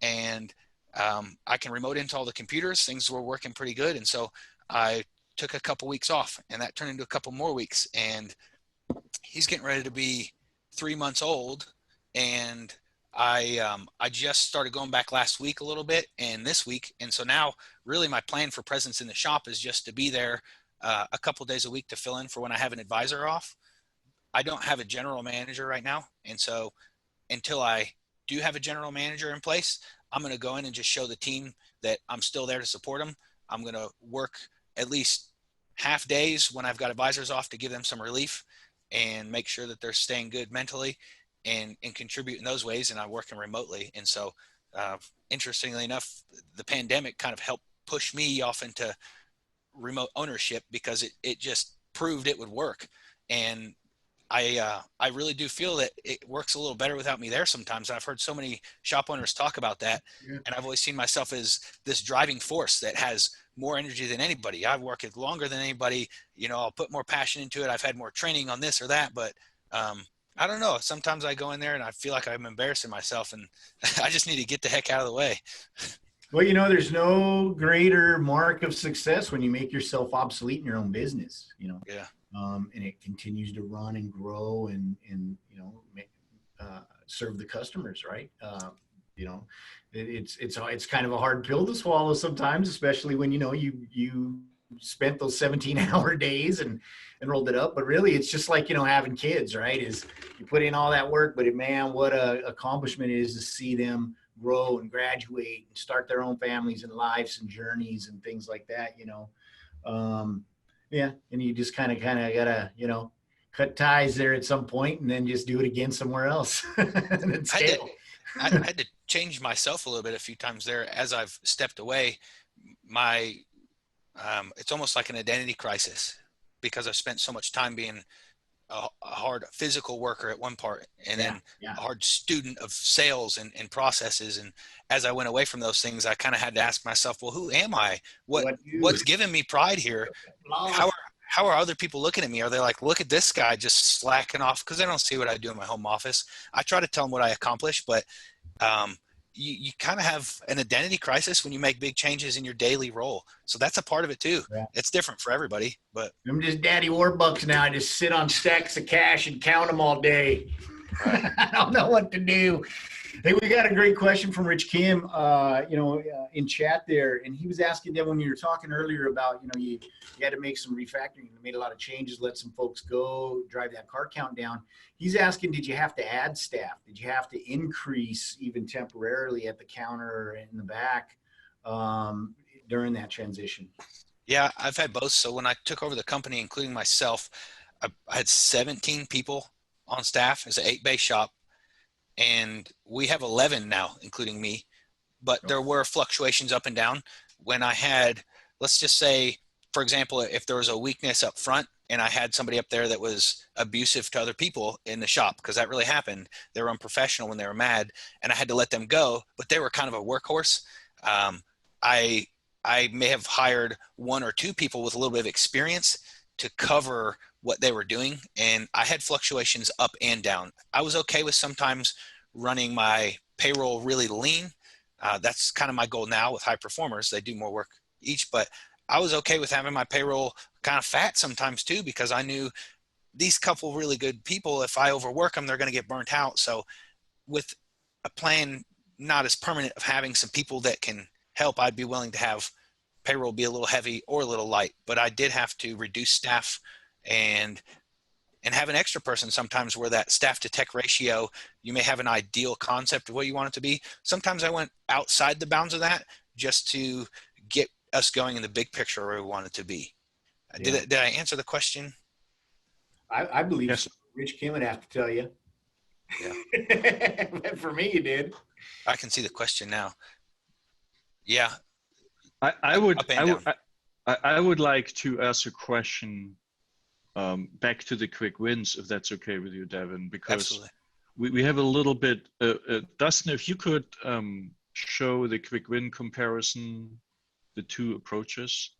and I can remote into all the computers. Things were working pretty good. And so I took a couple weeks off, and that turned into a couple more weeks. And he's getting ready to be 3 months old. And I just started going back last week a little bit and this week. And so now really my plan for presence in the shop is just to be there a couple days a week to fill in for when I have an advisor off. I don't have a general manager right now. And so until I do have a general manager in place, I'm going to go in and just show the team that I'm still there to support them. I'm going to work at least half days when I've got advisors off to give them some relief and make sure that they're staying good mentally and contribute in those ways. And I'm working remotely. And so interestingly enough, the pandemic kind of helped push me off into remote ownership because it just proved it would work. And I really do feel that it works a little better without me there sometimes. I've heard so many shop owners talk about that. Yeah. And I've always seen myself as this driving force that has more energy than anybody. I've worked it longer than anybody. I'll put more passion into it. I've had more training on this or that, but I don't know. Sometimes I go in there and I feel like I'm embarrassing myself, and I just need to get the heck out of the way. Well, there's no greater mark of success when you make yourself obsolete in your own business, Yeah. And it continues to run and grow and serve the customers, right? It's kind of a hard pill to swallow sometimes, especially when, you spent those 17-hour days and rolled it up. But really, it's just like, having kids, right? Is you put in all that work, but man, what a accomplishment it is to see them grow and graduate and start their own families and lives and journeys and things like that, yeah. And you just kind of gotta, cut ties there at some point and then just do it again somewhere else. And then scale. I had to change myself a little bit a few times there as I've stepped away. It's almost like an identity crisis because I've spent so much time being a hard physical worker at one part and then a hard student of sales and processes. And as I went away from those things, I kind of had to ask myself, well, who am I? What's giving me pride here? How are other people looking at me? Are they like, look at this guy just slacking off? Because they don't see what I do in my home office. I try to tell them what I accomplish, but you kind of have an identity crisis when you make big changes in your daily role. So that's a part of it too. Yeah. It's different for everybody, but I'm just Daddy Warbucks now. I just sit on stacks of cash and count them all day. Right. I don't know what to do. Hey, we got a great question from Rich Kim, in chat there. And he was asking that when you were talking earlier about, you had to make some refactoring, you made a lot of changes, let some folks go, drive that car count down. He's asking, did you have to add staff? Did you have to increase even temporarily at the counter in the back during that transition? Yeah, I've had both. So when I took over the company, including myself, I had 17 people on staff. It's an 8-bay shop. And we have 11 now, including me, but there were fluctuations up and down. When I had, let's just say, for example, if there was a weakness up front and I had somebody up there that was abusive to other people in the shop, because that really happened, they were unprofessional when they were mad and I had to let them go, but they were kind of a workhorse. I may have hired 1 or 2 people with a little bit of experience to cover what they were doing. And I had fluctuations up and down. I was okay with sometimes running my payroll really lean. That's kind of my goal now with high performers. They do more work each, but I was okay with having my payroll kind of fat sometimes too, because I knew these couple really good people, if I overwork them, they're going to get burnt out. So with a plan not as permanent of having some people that can help, I'd be willing to have payroll be a little heavy or a little light. But I did have to reduce staff and have an extra person sometimes, where that staff to tech ratio, you may have an ideal concept of what you want it to be. Sometimes I went outside the bounds of that just to get us going in the big picture where we want it to be. Yeah. Did I answer the question? I believe Yes. so. Rich Kim would have to tell you. Yeah. But for me, you did. I can see the question now. Yeah. I would Up and I would down. I would like to ask a question back to the quick wins, if that's okay with you, Devin, because Absolutely. we have a little bit. Dustin, if you could show the quick win comparison, the two approaches,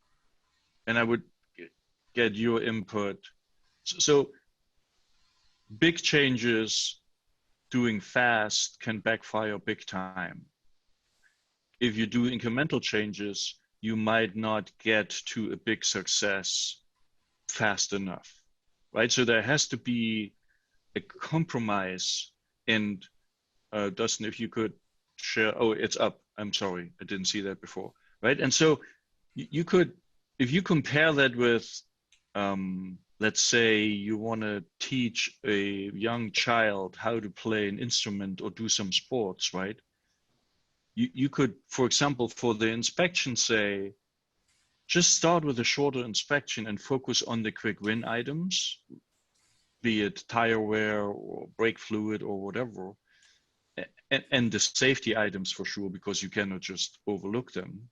and I would get your input. So big changes doing fast can backfire big time. If you do incremental changes, you might not get to a big success fast enough, right? So there has to be a compromise. And Dustin, if you could share, oh, it's up. I'm sorry, I didn't see that before, right? And so you could, if you compare that with, let's say you want to teach a young child how to play an instrument or do some sports, right? You could, for example, for the inspection, say, just start with a shorter inspection and focus on the quick win items, be it tire wear or brake fluid or whatever, and the safety items for sure, because you cannot just overlook them.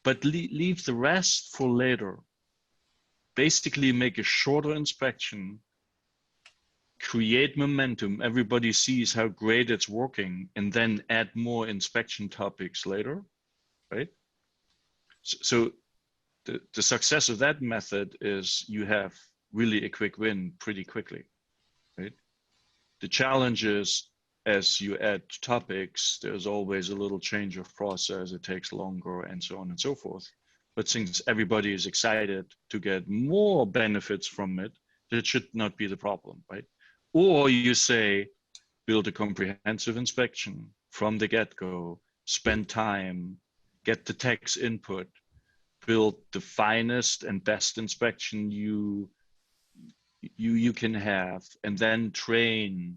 But leave the rest for later. Basically make a shorter inspection, create momentum, everybody sees how great it's working, and then add more inspection topics later, right? So the success of that method is you have really a quick win pretty quickly, right? The challenge is, as you add topics, there's always a little change of process, it takes longer, and so on and so forth. But since everybody is excited to get more benefits from it, that should not be the problem, right? Or you say, build a comprehensive inspection from the get-go, spend time, get the tech's input, build the finest and best inspection you can have, and then train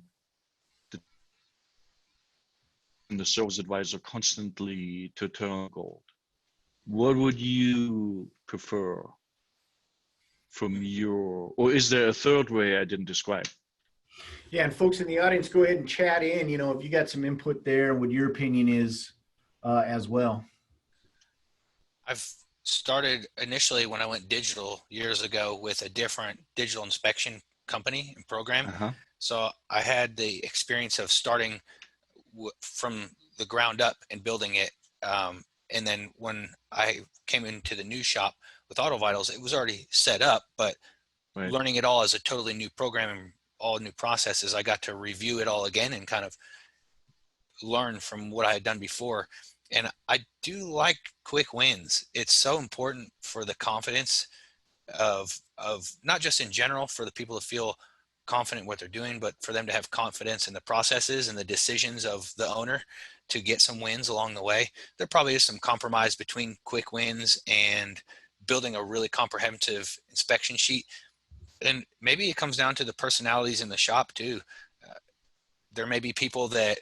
the service advisor constantly to turn gold. What would you prefer from your, or is there a third way I didn't describe? Yeah, and folks in the audience, go ahead and chat in. You know, if you got some input there, and what your opinion is as well. I've started initially when I went digital years ago with a different digital inspection company and program. So I had the experience of starting from the ground up and building it. And then when I came into the new shop with Auto Vitals, it was already set up, but Right. learning it all as a totally new program and all new processes, I got to review it all again and kind of learn from what I had done before. And I do like quick wins. It's so important for the confidence of not just in general for the people to feel confident what they're doing, but for them to have confidence in the processes and the decisions of the owner to get some wins along the way. There probably is some compromise between quick wins and building a really comprehensive inspection sheet. And maybe it comes down to the personalities in the shop too. There may be people that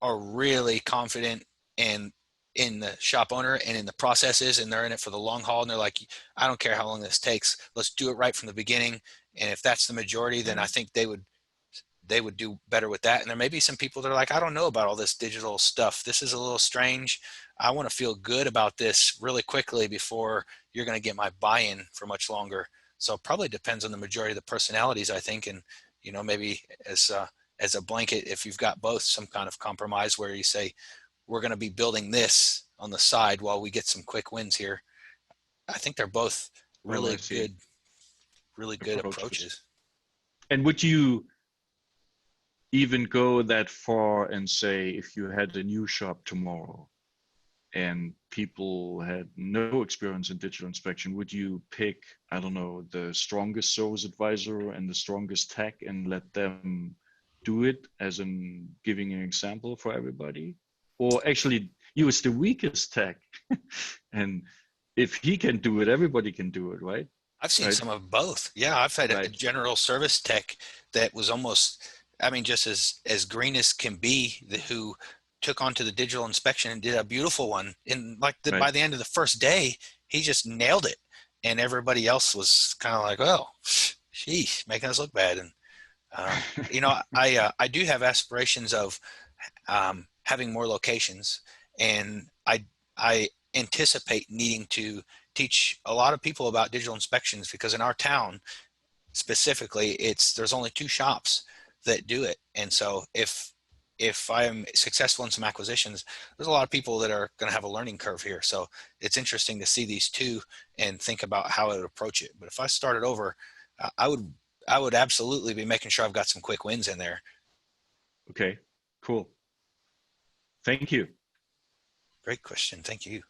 are really confident in the shop owner and in the processes, and they're in it for the long haul, and they're like, I don't care how long this takes, let's do it right from the beginning. And if that's the majority, then I think they would do better with that. And there may be some people that are like, I don't know about all this digital stuff, this is a little strange, I want to feel good about this really quickly before you're going to get my buy-in for much longer. So it probably depends on the majority of the personalities, I think. And you know, maybe as a blanket, if you've got both, some kind of compromise where you say, we're going to be building this on the side while we get some quick wins here. I think they're both really good approaches. And would you even go that far and say, if you had a new shop tomorrow, and people had no experience in digital inspection, would you pick, I don't know, the strongest service advisor and the strongest tech and let them do it, as in giving an example for everybody? Or actually use the weakest tech and if he can do it, everybody can do it, right? I've seen Right. some of both. Yeah, I've had a Right. general service tech that was almost, I mean, just as green as can be, who took on to the digital inspection and did a beautiful one. And like Right. by the end of the first day, he just nailed it. And everybody else was kind of like, oh, sheesh, making us look bad. And, you know, I do have aspirations of having more locations. And I anticipate needing to teach a lot of people about digital inspections, because in our town specifically, there's only 2 shops that do it. And so if I am successful in some acquisitions, there's a lot of people that are going to have a learning curve here. So it's interesting to see these 2 and think about how I would approach it. But if I started over, I would absolutely be making sure I've got some quick wins in there. Okay, cool. Thank you. Great question. Thank you.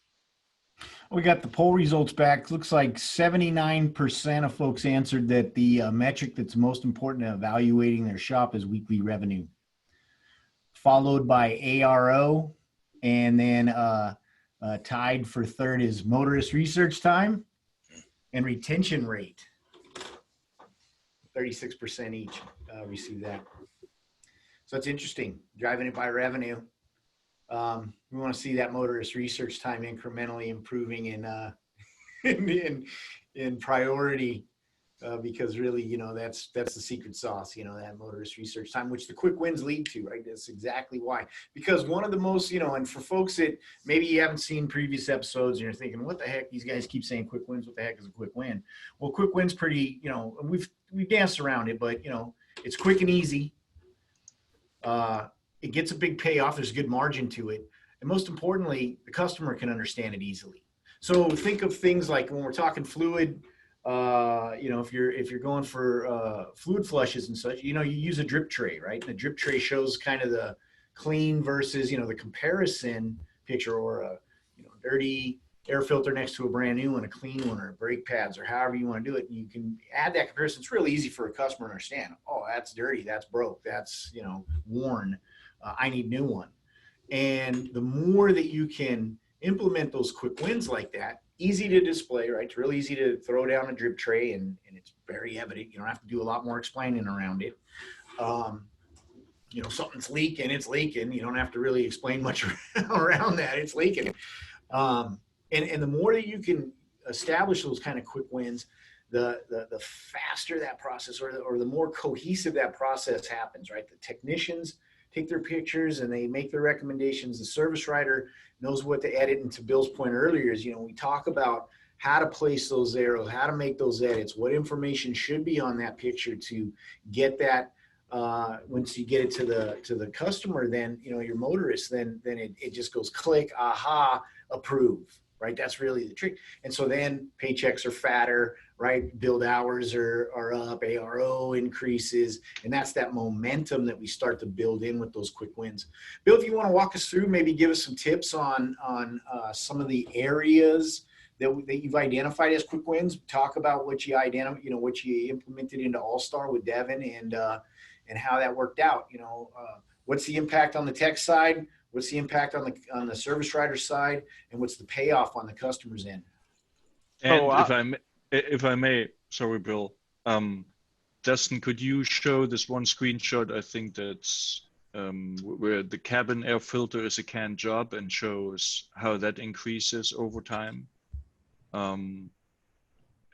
We got the poll results back. Looks like 79% of folks answered that the metric that's most important in evaluating their shop is weekly revenue, followed by ARO, and then tied for third is motorist research time and retention rate. 36% each receive that. So it's interesting, driving it by revenue. We want to see that motorist research time incrementally improving in priority, because really, you know, that's the secret sauce, you know, that motorist research time, which the quick wins lead to, right? That's exactly why. Because one of the most, you know, and for folks that maybe you haven't seen previous episodes and you're thinking, what the heck, these guys keep saying quick wins, what the heck is a quick win? Well, quick win's pretty, you know, we've danced around it, but, you know, it's quick and easy. It gets a big payoff. There's a good margin to it. And most importantly, the customer can understand it easily. So think of things like when we're talking fluid, you know, if you're going for fluid flushes and such, you know, you use a drip tray, right? And the drip tray shows kind of the clean versus, you know, the comparison picture, or a, you know, dirty air filter next to a brand new one, a clean one, or brake pads, or however you want to do it. You can add that comparison. It's really easy for a customer to understand. Oh, that's dirty, that's broke, that's, you know, worn. I need a new one. And the more that you can implement those quick wins like that, easy to display, right? It's really easy to throw down a drip tray, and it's very evident. You don't have to do a lot more explaining around it. You know, something's leaking, it's leaking. You don't have to really explain much around that. It's leaking. And the more that you can establish those kind of quick wins, the faster that process, or the more cohesive that process happens, right? The technicians take their pictures and they make their recommendations. The service writer knows what to edit. And to Bill's point earlier is, you know, we talk about how to place those arrows, how to make those edits, what information should be on that picture to get that. Once you get it to the customer, then, you know, your motorist, then it just goes click, aha, approve, right? That's really the trick. And so then paychecks are fatter, right? Billed hours are up, ARO increases, and that's that momentum that we start to build in with those quick wins. Bill, if you want to walk us through, maybe give us some tips on some of the areas that you've identified as quick wins. Talk about what you what you implemented into All-Star with Devin, and how that worked out. You know, what's the impact on the tech side? What's the impact on the service writer side? And what's the payoff on the customer's end? And if I may, sorry, Bill. Dustin, could you show this one screenshot? I think that's where the cabin air filter is a canned job, and shows how that increases over time.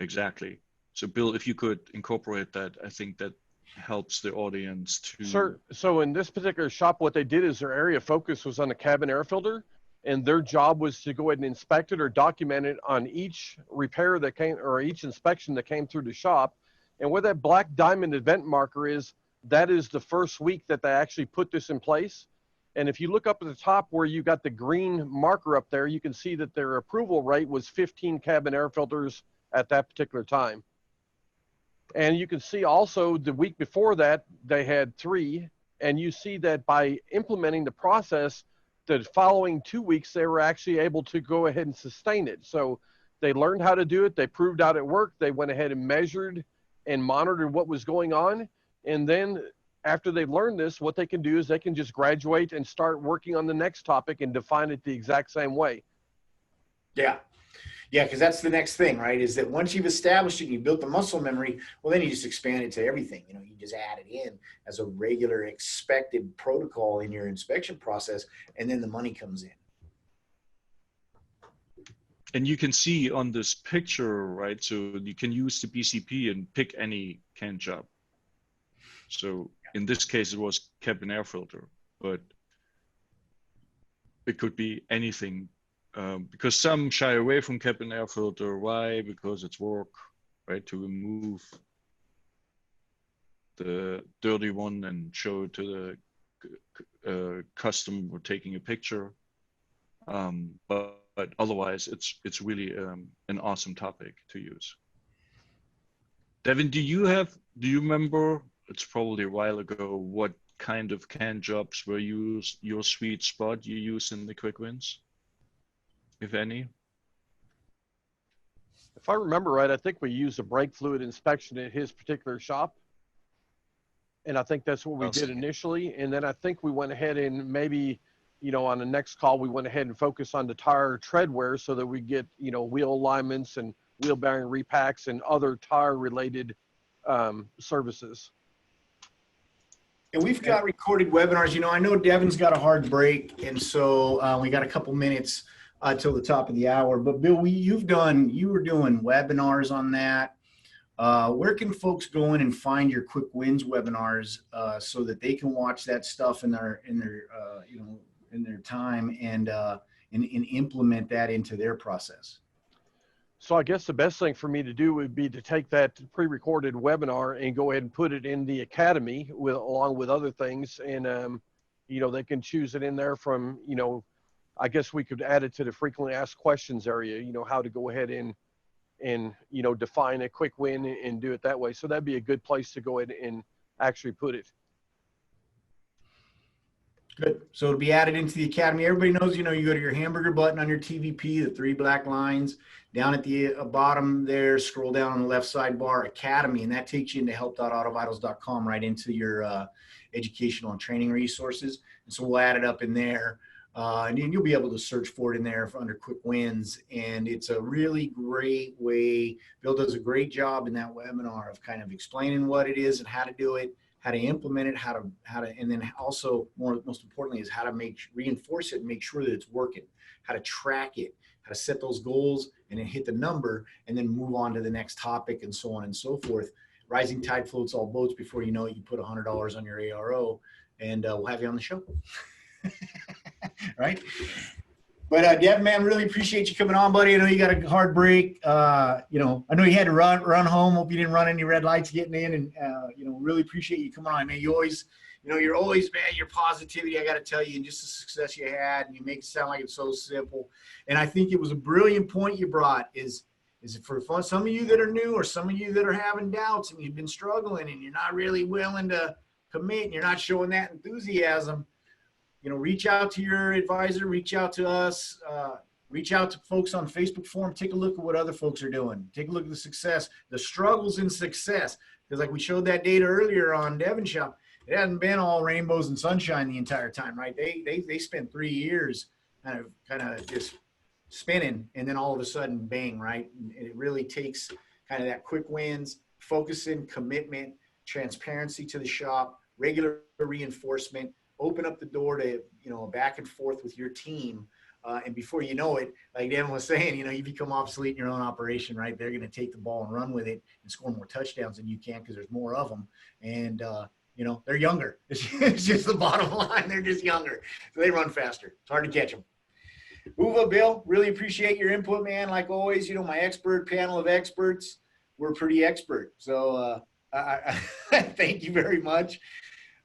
Exactly. So, Bill, if you could incorporate that, I think that helps the audience to. Sure. So in this particular shop, what they did is their area of focus was on the cabin air filter, and their job was to go ahead and inspect it or document it on each repair that came, or each inspection that came through the shop. And where that black diamond event marker is, that is the first week that they actually put this in place. And if you look up at the top where you got the green marker up there, you can see that their approval rate was 15 cabin air filters at that particular time. And you can see also the week before that, they had 3. And you see that by implementing the process, the following 2 weeks, they were actually able to go ahead and sustain it. So they learned how to do it. They proved out it worked. They went ahead and measured and monitored what was going on. And then after they've learned this, what they can do is they can just graduate and start working on the next topic and define it the exact same way. Yeah. Yeah, because that's the next thing, right? Is that once you've established it and you built the muscle memory, well, then you just expand it to everything. You know, you just add it in as a regular expected protocol in your inspection process, and then the money comes in. And you can see on this picture, right? So you can use the BCP and pick any can job. So in this case, it was cabin air filter, but it could be anything. Because some shy away from cabin air filter. Why? Because it's work, right? To remove the dirty one and show it to the customer taking a picture. But otherwise, it's really an awesome topic to use. Devin, do you remember? It's probably a while ago. What kind of can jobs were your sweet spot you use in the quick wins, if any? If I remember right, I think we used a brake fluid inspection at his particular shop. And I think that's what we did initially. And then I think we went ahead and maybe, you know, on the next call, we went ahead and focused on the tire tread wear so that we get, you know, wheel alignments and wheel bearing repacks and other tire related services. And we've got recorded webinars. You know, I know Devin's got a hard break, and so we got a couple minutes till the top of the hour. But Bill, you were doing webinars on that. Where can folks go in and find your quick wins webinars so that they can watch that stuff in their time and implement that into their process? So I guess the best thing for me to do would be to take that pre-recorded webinar and go ahead and put it in the academy along with other things. And, you know, they can choose it in there from, you know, I guess we could add it to the frequently asked questions area, you know, how to go ahead and, you know, define a quick win and do it that way. So that'd be a good place to go ahead and actually put it. Good. So it'll be added into the academy. Everybody knows, you know, you go to your hamburger button on your TVP, the 3 black lines down at the bottom there, scroll down on the left sidebar, academy, and that takes you into help.autovitals.com right into your educational and training resources. And so we'll add it up in there. And you'll be able to search for it in there under quick wins. And it's a really great way. Bill does a great job in that webinar of kind of explaining what it is and how to do it, how to implement it, how to, and then also most importantly is how to reinforce it and make sure that it's working, how to track it, how to set those goals and then hit the number and then move on to the next topic and so on and so forth. Rising tide floats all boats. Before you know it, you put $100 on your ARO and we'll have you on the show. Right. But Devin, man, really appreciate you coming on, buddy. I know you got a hard break. You know, I know you had to run home. Hope you didn't run any red lights getting in. And you know, really appreciate you coming on, man. You always, you know, you're always, man, your positivity. I got to tell you, and just the success you had, and you make it sound like it's so simple. And I think it was a brilliant point you brought. Is it for some of you that are new, or some of you that are having doubts and you've been struggling, and you're not really willing to commit, and you're not showing that enthusiasm. You know, reach out to your advisor, reach out to us, reach out to folks on Facebook forum, take a look at what other folks are doing. Take a look at the success, the struggles in success. Because like we showed that data earlier on Devin Shop, it hasn't been all rainbows and sunshine the entire time, right? They spent 3 years kind of just spinning, and then all of a sudden, bang, right? And it really takes kind of that quick wins, focusing, commitment, transparency to the shop, regular reinforcement, open up the door to, you know, back and forth with your team. And before you know it, like Devin was saying, you know, you become obsolete in your own operation, right? They're going to take the ball and run with it and score more touchdowns than you can because there's more of them. And, you know, they're younger. It's just the bottom line. They're just younger. So they run faster. It's hard to catch them. Uwe, Bill, really appreciate your input, man. Like always, you know, my expert panel of experts, we're pretty expert. So I thank you very much.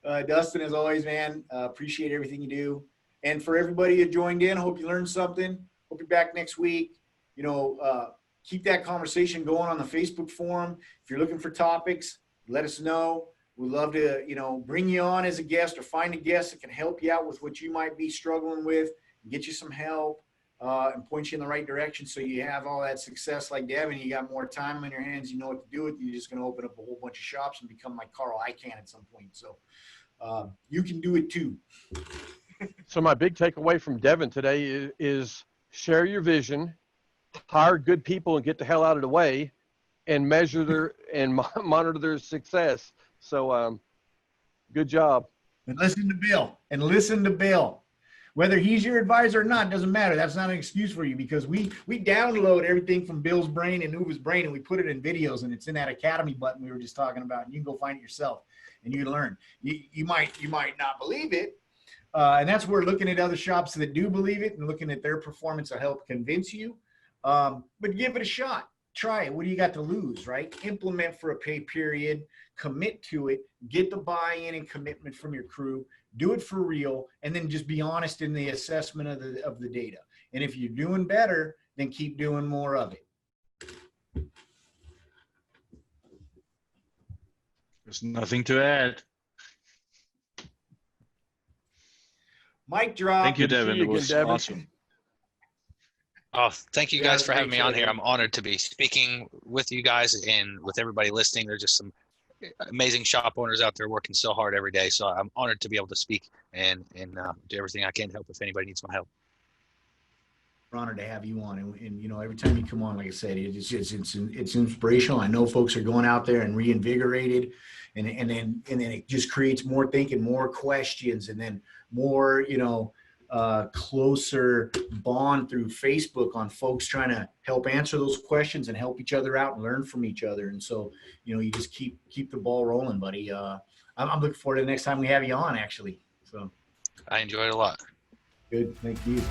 Dustin, as always, man, appreciate everything you do. And for everybody who joined in, hope you learned something. Hope you're back next week. You know, keep that conversation going on the Facebook forum. If you're looking for topics, let us know. We'd love to, bring you on as a guest or find a guest that can help you out with what you might be struggling with, get you some help, and point you in the right direction so you have all that success like Devin. You got more time on your hands. You know what to do with it. You're just going to open up a whole bunch of shops and become like Carl Icahn at some point. So you can do it too. So my big takeaway from Devin today is share your vision, hire good people and get the hell out of the way, and measure their and monitor their success. So good job. And listen to Bill. Whether he's your advisor or not, doesn't matter. That's not an excuse for you, because we download everything from Bill's brain and Uva's brain, and we put it in videos, and it's in that Academy button we were just talking about. And you can go find it yourself, and you can learn. You might not believe it, and that's where looking at other shops that do believe it and looking at their performance will help convince you. But give it a shot. Try it. What do you got to lose, right? Implement for a pay period, commit to it, get the buy-in and commitment from your crew, do it for real, and then just be honest in the assessment of the data. And if you're doing better, then keep doing more of it. There's nothing to add. Mic drop. Thank you, Good to see Devin. you It was again, Devin. awesome. Oh, thank you Yeah, guys for having thanks, me on Evan. here. I'm honored to be speaking with you guys and with everybody listening. There's just some amazing shop owners out there working so hard every day. So I'm honored to be able to speak and do everything I can to help if anybody needs my help. We're honored to have you on, and every time you come on, like I said, it's inspirational. I know folks are going out there and reinvigorated, and then it just creates more thinking, more questions, and then more closer bond through Facebook on folks trying to help answer those questions and help each other out and learn from each other. And so you just keep the ball rolling, buddy. I'm looking forward to the next time we have you on, actually. So I enjoyed it a lot. good, thank you.